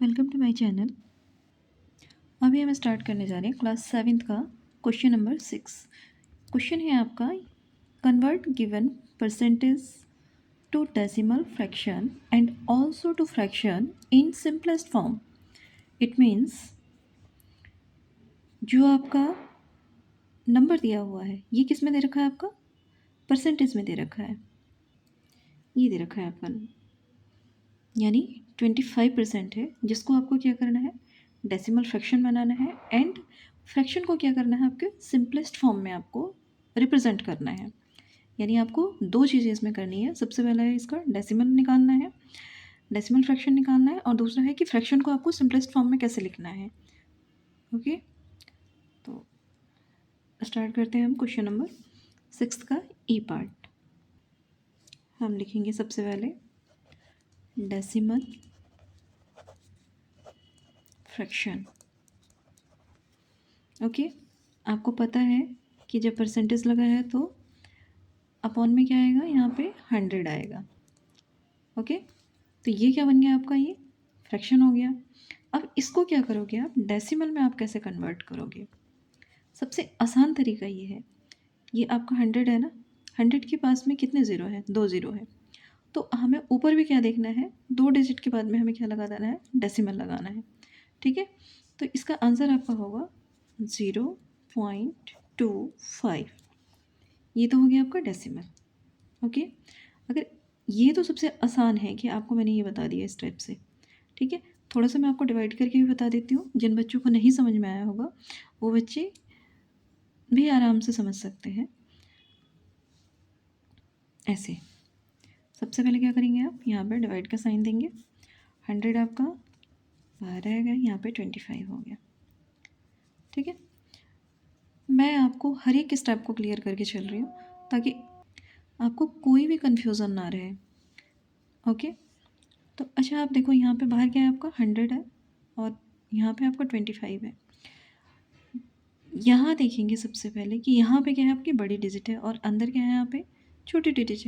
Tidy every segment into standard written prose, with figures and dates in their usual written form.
Welcome to my channel. अभी हम start करने जा रहे हैं क्लास 7th का क्वेश्चन नंबर 6। क्वेश्चन है आपका, convert given percentage to decimal fraction and also to fraction in simplest form. It means जो आपका नंबर दिया हुआ है ये किस में दे रखा है, आपका परसेंटेज में दे रखा है। ये दे रखा है आपका यानी 25% है, जिसको आपको क्या करना है, डेसिमल फ्रैक्शन बनाना है एंड फ्रैक्शन को क्या करना है, आपके सिंपलेस्ट फॉर्म में आपको रिप्रेजेंट करना है। यानी आपको दो चीज़ें इसमें करनी है। सबसे पहला है इसका डेसिमल निकालना है, डेसिमल फ्रैक्शन निकालना है, और दूसरा है कि फ्रैक्शन को आपको सिंपलेस्ट फॉर्म में कैसे लिखना है। ओके, तो स्टार्ट करते हैं हम क्वेश्चन नंबर 6 का ई पार्ट। हम लिखेंगे सबसे पहले डेसिमल फ्रैक्शन। ओके, आपको पता है कि जब परसेंटेज लगा है तो अपॉन में क्या आएगा, यहाँ पे 100 आएगा। ओके, तो ये क्या बन गया आपका, ये फ्रैक्शन हो गया। अब इसको क्या करोगे आप, डेसिमल में आप कैसे कन्वर्ट करोगे। सबसे आसान तरीका ये है, ये आपका 100 है ना, 100 के पास में कितने ज़ीरो है, 2 ज़ीरो है। तो हमें ऊपर भी क्या देखना है, 2 डिजिट के बाद में हमें क्या लगा देना है, डेसिमल लगाना है। ठीक है, तो इसका आंसर आपका होगा 0.25। ये तो हो गया आपका डेसिमल। ओके, अगर ये तो सबसे आसान है कि आपको मैंने ये बता दिया इस टाइप से। ठीक है, थोड़ा सा मैं आपको डिवाइड करके भी बता देती हूँ। जिन बच्चों को नहीं समझ में आया होगा वो बच्चे भी आराम से समझ सकते हैं। ऐसे सबसे पहले क्या करेंगे, आप यहाँ पर डिवाइड का साइन देंगे। 100 आपका बाहर आएगा, यहाँ पे 25 हो गया। ठीक है, मैं आपको हर एक स्टेप को क्लियर करके चल रही हूँ ताकि आपको कोई भी कन्फ्यूज़न ना रहे। ओके, तो अच्छा आप देखो, यहाँ पे बाहर क्या है, आपका 100 है और यहाँ पे आपका 25 है। यहाँ देखेंगे सबसे पहले कि यहाँ पे क्या है, आपकी बड़ी डिजिट है और अंदर क्या है, यहाँ पे छोटी डिजिट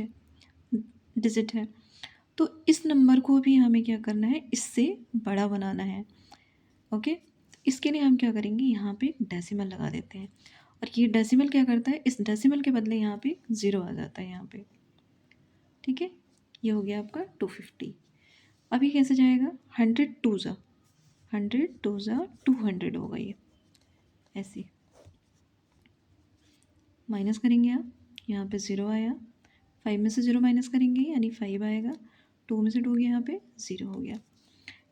है। तो इस नंबर को भी हमें क्या करना है, इससे बड़ा बनाना है। ओके, इसके लिए हम क्या करेंगे, यहाँ पे डेसिमल लगा देते हैं और ये डेसिमल क्या करता है, इस डेसिमल के बदले यहाँ पे 0 आ जाता है यहाँ पे। ठीक है, ये हो गया आपका 250। अभी कैसे जाएगा, 100 टू ज़ा 200 होगा ये। ऐसे माइनस करेंगे आप, यहाँ पे 0 आया, 5 में से 0 माइनस करेंगे यानी 5 आएगा, 2 में से 2 गया, यहाँ पे 0 हो गया।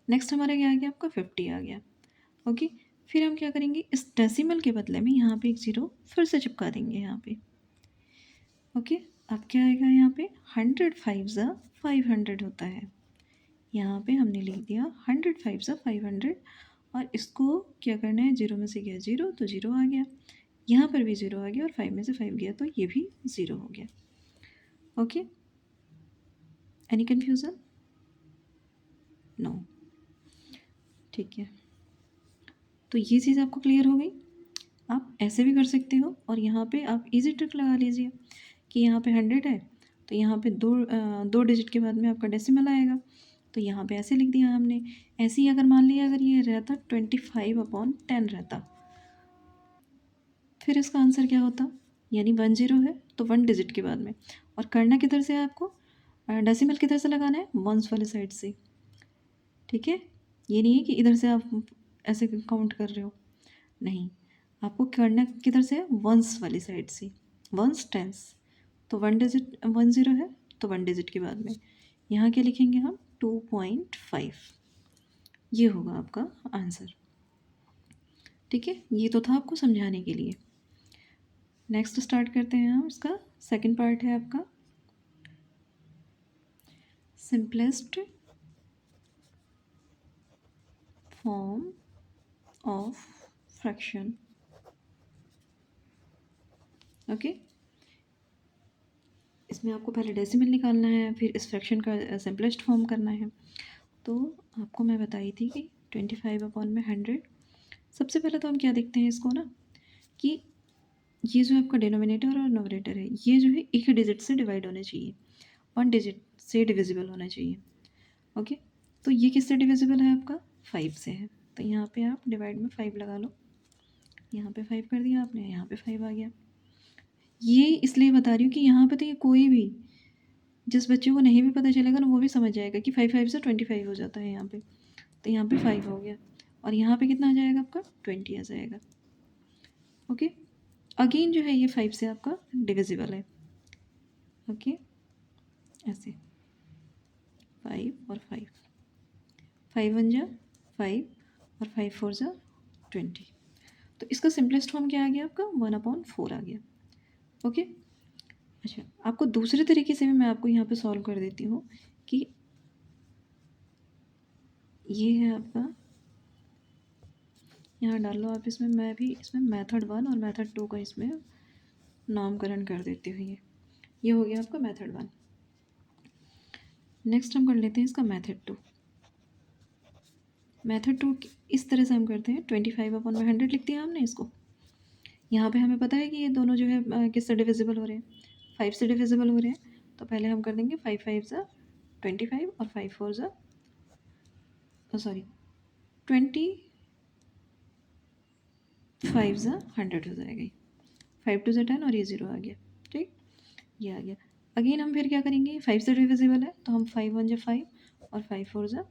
नेक्स्ट हमारा क्या आ गया, आपका 50 आ गया। ओके, फिर हम क्या करेंगे, इस डेसिमल के बदले में यहाँ पे एक 0 फिर से चिपका देंगे यहाँ पे। ओके, अब क्या आएगा, यहाँ पे 100 5 ज़ा 500 होता है। यहाँ पे हमने लिख दिया 100 5 ज़ा 500 और इसको क्या करना है, 0 में से गया 0 तो 0 आ गया, यहाँ पर भी 0 आ गया और 5 में से 5 गया तो ये भी 0 हो गया। Okay, any confusion, no. ठीक है, तो ये चीज़ आपको क्लियर हो गई। आप ऐसे भी कर सकते हो और यहाँ पे आप इजी ट्रिक लगा लीजिए कि यहाँ पे 100 है तो यहाँ पे दो डिजिट के बाद में आपका डेसिमल आएगा, तो यहाँ पे ऐसे लिख दिया हमने। ऐसे ही अगर मान लिया, अगर ये रहता 25/10 रहता, फिर इसका आंसर क्या होता, यानी 10 है तो 1 डिजिट के बाद में, और करना किधर से है आपको, डेसिमल किधर से लगाना है, वंस वाले साइड से। ठीक है, ये नहीं है कि इधर से आप ऐसे काउंट कर रहे हो, नहीं, आपको करना किधर से है, वंस वाली साइड से, वंस टेंस। तो 1 डिजिट 10 है तो 1 डिजिट के बाद में यहाँ क्या लिखेंगे हम, 2.5। ये होगा आपका आंसर। ठीक है, ये तो था आपको समझाने के लिए। नेक्स्ट स्टार्ट करते हैं हम, इसका सेकंड पार्ट है आपका simplest form of fraction. Okay, इसमें आपको पहले डेसिमल निकालना है, फिर इस फ्रैक्शन का सिंपलेस्ट फॉर्म करना है। तो आपको मैं बताई थी कि 25/100। सबसे पहले तो हम क्या देखते हैं इसको ना, कि ये जो आपका डिनोमिनेटर और नोमिनेटर है, ये जो है एक ही डिजिट से डिवाइड होने चाहिए, 1 डिजिट से डिविजिबल होना चाहिए। ओके, तो ये किससे डिविजिबल है आपका, 5 से है, तो यहाँ पे आप डिवाइड में 5 लगा लो। यहाँ पे 5 कर दिया आपने, यहाँ पे 5 आ गया। ये इसलिए बता रही हूँ कि यहाँ पे तो ये कोई भी जिस बच्चे को नहीं भी पता चलेगा ना वो भी समझ जाएगा कि 5 5 से 25 हो जाता है यहाँ पे। तो यहाँ पे 5 हो गया और यहाँ पे कितना आ जाएगा आपका 20 आ जाएगा। ओके, अगेन जो है ये 5 से आपका डिविजिबल है। ओके, ऐसे 5 और 5, 5 1 जा 5 और 5 4 जा 20। तो इसका सिंपलेस्ट फॉर्म क्या आ गया आपका 1/4 आ गया। ओके, अच्छा आपको दूसरे तरीके से भी मैं आपको यहाँ पे सॉल्व कर देती हूँ कि ये है आपका, यहाँ डाल लो आप इसमें, मैं भी इसमें मेथड 1 और मेथड 2 का इसमें नामकरण कर देती हूँ। ये हो गया आपका मेथड 1। नेक्स्ट हम कर लेते हैं इसका मेथड 2। मेथड 2 इस तरह से हम करते हैं, 25/100 लिख दिया हमने इसको। यहाँ पे हमें पता है कि ये दोनों जो है किससे डिविजिबल हो रहे हैं, 5 से डिविजिबल हो रहे हैं। तो पहले हम कर देंगे 5 5 ज़ा 25 और 5 4 ज़ा 25 ज़ा 100 हो जाएगा। 5 2 ज़ा 10 और ये 0 आ गया। ठीक, ये आ गया। अगेन हम फिर क्या करेंगे, 5 से डिविजिबल है तो हम 5 1 ज़ा 5 और 5 4 ज़ा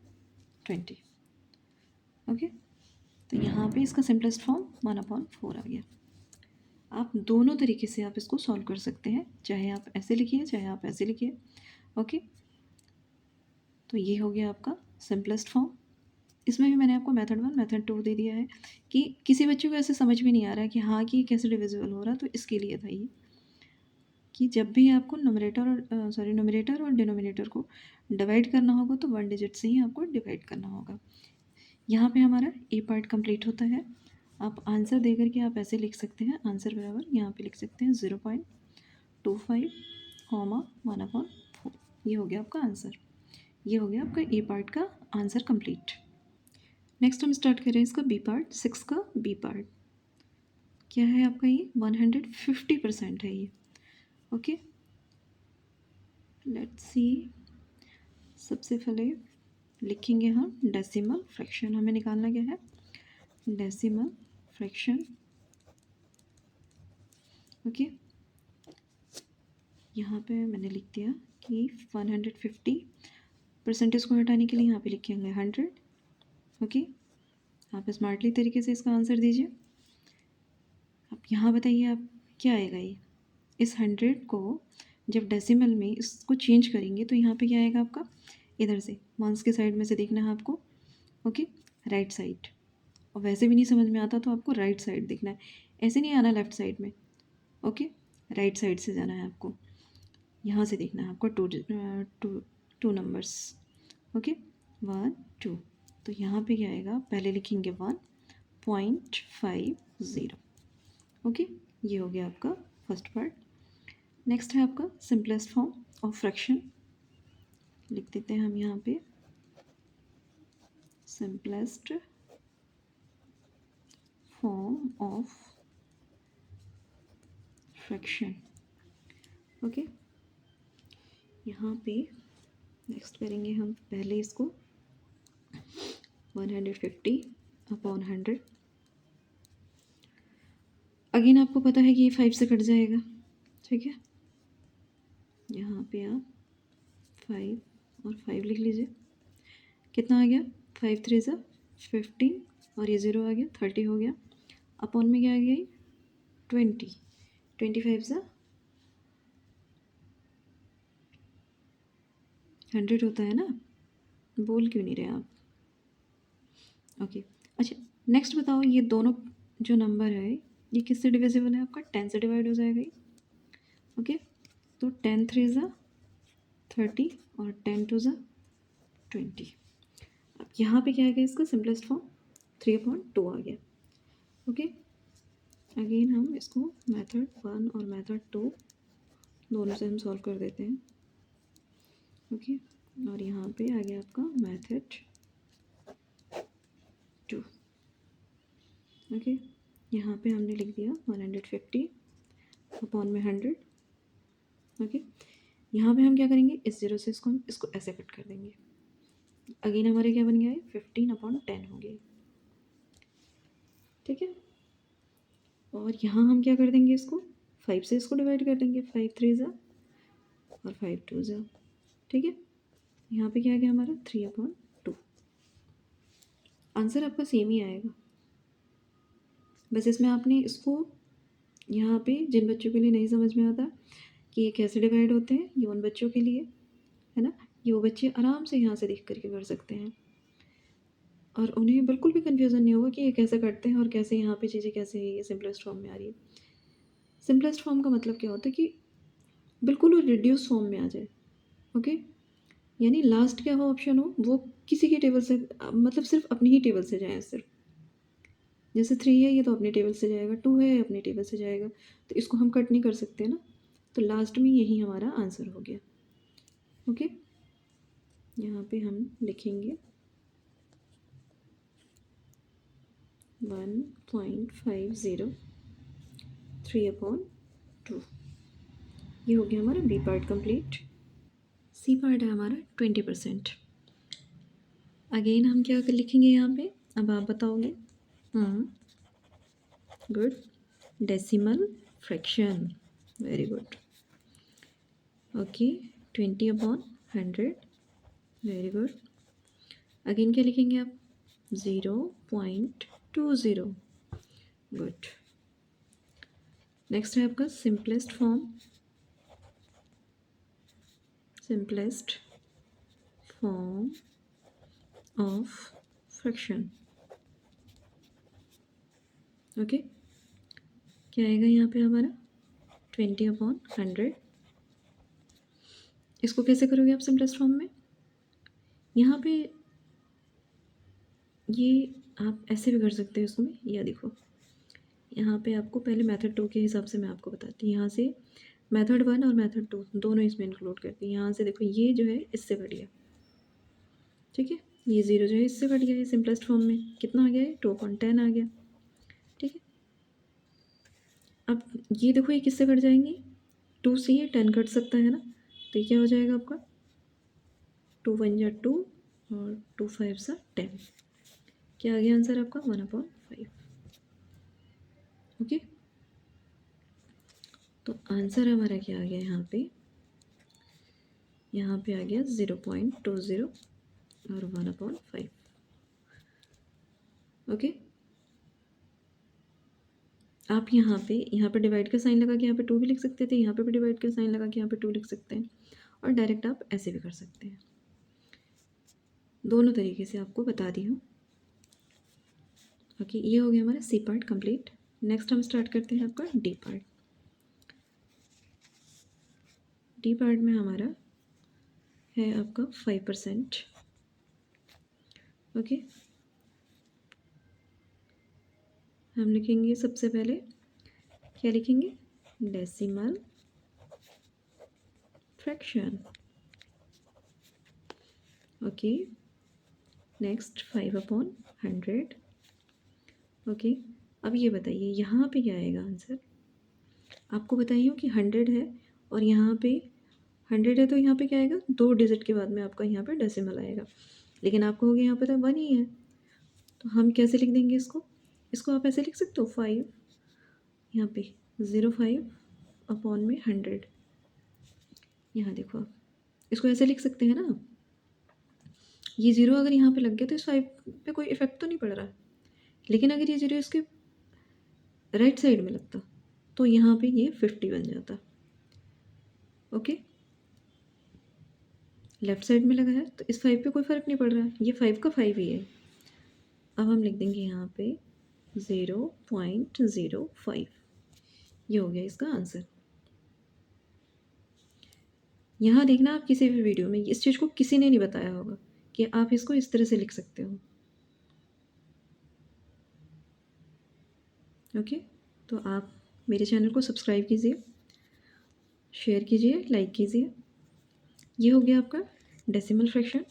20। ओके, तो यहाँ पे इसका सिंपलेस्ट फॉर्म 1/4 आ गया। आप दोनों तरीके से आप इसको सॉल्व कर सकते हैं, चाहे आप ऐसे लिखिए चाहे आप ऐसे लिखिए। ओके, तो ये हो गया आपका सिंपलेस्ट फॉर्म। इसमें भी मैंने आपको मेथड 1 मेथड 2 दे दिया है कि किसी बच्चे को ऐसे समझ में नहीं आ रहा है कि हाँ कि कैसे डिविजिबल हो रहा, तो इसके लिए था ये कि जब भी आपको न्यूमरेटर और डिनोमिनेटर को डिवाइड करना होगा तो 1 डिजिट से ही आपको डिवाइड करना होगा। यहाँ पे हमारा ए पार्ट कंप्लीट होता है। आप आंसर दे करके आप ऐसे लिख सकते हैं, आंसर बराबर यहाँ पे लिख सकते हैं 0.25 कॉमा 1/4। ये हो गया आपका आंसर। ये हो गया आपका ए पार्ट का आंसर कंप्लीट। नेक्स्ट हम स्टार्ट करें इसका बी पार्ट, 6 का बी पार्ट। क्या है आपका ये 150% है ये। Okay, let's see. सबसे पहले लिखेंगे हम डेसिमल फ्रैक्शन, हमें निकालना क्या है, डेसिमल फ्रैक्शन। ओके, यहाँ पे मैंने लिख दिया कि 150% को हटाने के लिए यहाँ पे लिखेंगे 100। ओके, आप स्मार्टली तरीके से इसका आंसर दीजिए। अब यहाँ बताइए आप क्या आएगा ये, इस 100 को जब डेसिमल में इसको चेंज करेंगे तो यहाँ पे क्या आएगा आपका, इधर से वंस के साइड में से देखना है आपको। Okay, right side. और वैसे भी नहीं समझ में आता तो आपको राइट साइड देखना है, ऐसे नहीं आना लेफ्ट साइड में। ओके, राइट साइड से जाना है आपको, यहाँ से देखना है आपको टू नंबर्स। ओके, 1 2। तो यहाँ पे क्या आएगा, पहले लिखेंगे 1.50। ओके, ये हो गया आपका फर्स्ट पार्ट। नेक्स्ट है आपका सिंपलेस्ट फॉर्म ऑफ फ्रैक्शन। लिख देते हैं हम यहाँ पे simplest form of fraction. Okay, यहाँ पे नेक्स्ट करेंगे हम पहले इसको 150/100। अगेन आपको पता है कि ये 5 से कट जाएगा। ठीक है, यहाँ पे आप 5 और 5 लिख लीजिए। कितना आ गया, 5 3 ज़ा 15 और ये 0 आ गया, 30 हो गया। अपॉन में क्या आ गया, 20, 25 ज़ा 100 होता है ना, बोल क्यों नहीं रहे आप। ओके, अच्छा नेक्स्ट बताओ, ये दोनों जो नंबर है ये किससे डिविजिबल है, आपका 10 से डिवाइड हो जाएगा ये। ओके, तो 10 3 ज़ा 30 और 10 2 ज़ा 20। अब यहाँ पे क्या आ गया, इसका सिंपलेस्ट फॉर्म 3/2 आ गया। ओके, अगेन हम इसको मेथड 1 और मेथड 2 दोनों से हम सॉल्व कर देते हैं। ओके, और यहाँ पे आ गया आपका मेथड 2। ओके, यहाँ पे हमने लिख दिया 150/100। ओके, यहाँ पे हम क्या करेंगे, इस 0 से इसको हम इसको ऐसे कट कर देंगे। अगेन हमारे क्या बन गया है, 15/10 हो गया। ठीक है, और यहाँ हम क्या कर देंगे, इसको 5 से इसको डिवाइड कर देंगे, 5 3 ज़ा और 5 2 ज़ा। ठीक है, यहाँ पे क्या आ गया हमारा 3/2। आंसर आपका सेम ही आएगा, बस इसमें आपने इसको यहाँ पे जिन बच्चों के लिए नहीं समझ में आता कि ये कैसे डिवाइड होते हैं, ये उन बच्चों के लिए है ना, ये वो बच्चे आराम से यहाँ से देख करके कर सकते हैं और उन्हें बिल्कुल भी कन्फ्यूज़न नहीं होगा कि ये कैसे करते हैं और कैसे यहाँ पे चीज़ें कैसे ये सिंपलेस्ट फॉर्म में आ रही है। सिंपलेस्ट फॉर्म का मतलब क्या होता है कि बिल्कुल वो रिड्यूस फॉर्म में आ जाए। ओके, यानी लास्ट क्या हो ऑप्शन हो वो किसी की टेबल से मतलब सिर्फ अपनी ही टेबल से जाए सिर्फ। जैसे 3 है ये तो अपनी टेबल से जाएगा, 2 है अपनी टेबल से जाएगा, तो इसको हम कट नहीं कर सकते ना, तो लास्ट में यही हमारा आंसर हो गया। ओके, यहाँ पे हम लिखेंगे 1.50 3/2। ये हो गया हमारा B part complete. C part है हमारा 20%। अगेन हम क्या कर लिखेंगे यहाँ पे, अब आप बताओगे। Good, decimal fraction, very good. Okay, 20/100, very good. Again क्या लिखेंगे आप, 0.20, गुड। नेक्स्ट है आपका simplest form, simplest form of fraction. Okay, क्या आएगा यहाँ पे हमारा 20/100। इसको कैसे करोगे आप सिंपलेस्ट फॉर्म में, यहाँ पे ये आप ऐसे भी कर सकते हो इसमें, या देखो यहाँ पे आपको पहले मेथड 2 के हिसाब से मैं आपको बताती हूँ। यहाँ से मेथड 1 और मेथड 2 दोनों इसमें इंक्लूड करती हैं। यहाँ से देखो ये जो है इससे बढ़ गया, ठीक है, ये 0 जो है इससे बढ़ गया है, सिंपलेस्ट फॉर्म में कितना आ गया है, 2/10 आ गया। ठीक है, अब ये देखो ये किससे कट जाएंगी, 2 से ये 10 कट सकता है ना, तो ये क्या हो जाएगा आपका 2 1 जा 2 और 2 5 सा 10। क्या आ गया आंसर आपका 1/5। ओके, तो आंसर हमारा क्या आ गया यहाँ पे आ गया 0.20 और 1/5। ओके, आप यहाँ पे डिवाइड का साइन लगा के यहाँ पे 2 भी लिख सकते थे, यहाँ पे भी डिवाइड का साइन लगा के यहाँ पे 2 लिख सकते हैं, और डायरेक्ट आप ऐसे भी कर सकते हैं। दोनों तरीके से आपको बता दी हूँ। ओके, ये हो गया हमारा सी पार्ट कंप्लीट। नेक्स्ट हम स्टार्ट करते हैं आपका डी पार्ट। डी पार्ट में हमारा है आपका 5%। ओके, हम लिखेंगे सबसे पहले, क्या लिखेंगे, decimal fraction. Okay, next 5/100। Okay, अब ये बताइए यहाँ पे क्या आएगा आंसर। आपको बताइए कि 100 है और यहाँ पे 100 है, तो यहाँ पे क्या आएगा, 2 डिजिट के बाद में आपका यहाँ पे डेसिमल आएगा, लेकिन आप कहोगे यहाँ पे तो 1 ही है, तो हम कैसे लिख देंगे इसको, इसको आप ऐसे लिख सकते हो 5, यहाँ पे 0.5/100। यहाँ देखो आप इसको ऐसे लिख सकते हैं ना, ये 0 अगर यहाँ पे लग गया तो इस 5 पे कोई इफेक्ट तो नहीं पड़ रहा है, लेकिन अगर ये 0 इसके राइट साइड में लगता तो यहाँ पे ये 50 बन जाता। ओके, लेफ्ट साइड में लगा है तो इस 5 पे कोई फ़र्क नहीं पड़ रहा है, ये 5 का 5 ही है। अब हम लिख देंगे यहाँ पे 0.05, ये हो गया इसका आंसर। यहाँ देखना आप किसी भी वीडियो में इस चीज़ को किसी ने नहीं बताया होगा कि आप इसको इस तरह से लिख सकते हो। ओके, तो आप मेरे चैनल को सब्सक्राइब कीजिए, शेयर कीजिए, लाइक कीजिए। ये हो गया आपका डेसिमल फ्रैक्शन।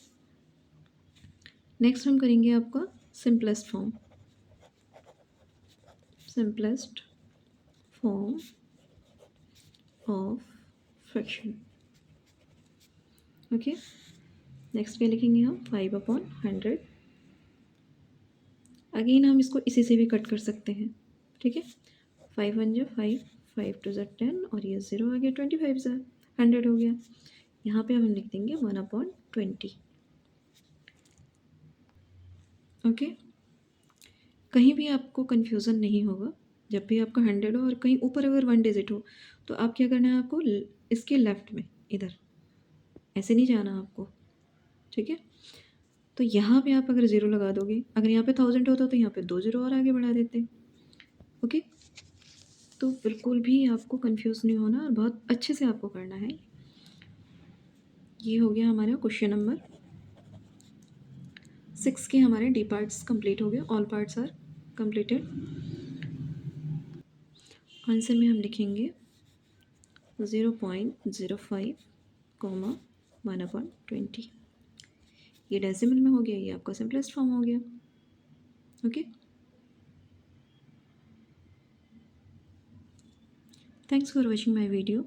नेक्स्ट हम करेंगे आपका simplest form, simplest form of fraction. Okay, next क्या लिखेंगे हम 5/100। अगेन हम इसको इसी से भी कट कर सकते हैं, ठीक है। 5 1 जा 5, 5 2 जा 10 और ये 0 आ गया, 25 जा 100 हो गया। यहाँ पे हम लिख देंगे 1/20। ओके, कहीं भी आपको कन्फ्यूज़न नहीं होगा। जब भी आपका 100 हो और कहीं ऊपर अगर 1 डिजिट हो तो आप क्या करना है, आपको इसके लेफ्ट में इधर ऐसे नहीं जाना आपको, ठीक है। तो यहाँ पे आप अगर ज़ीरो लगा दोगे, अगर यहाँ पे 1000 होता तो यहाँ पे 2 ज़ीरो और आगे बढ़ा देते। ओके, तो बिल्कुल भी आपको कंफ्यूज नहीं होना और बहुत अच्छे से आपको करना है। ये हो गया हमारा क्वेश्चन नंबर 6 के हमारे डी पार्ट्स कंप्लीट हो गए, all parts are completed. Answer में हम लिखेंगे 0.05, 1/20। ये डेसिमल में हो गया, ये आपका सिंपलेस्ट फॉर्म हो गया। Okay, thanks for watching my video.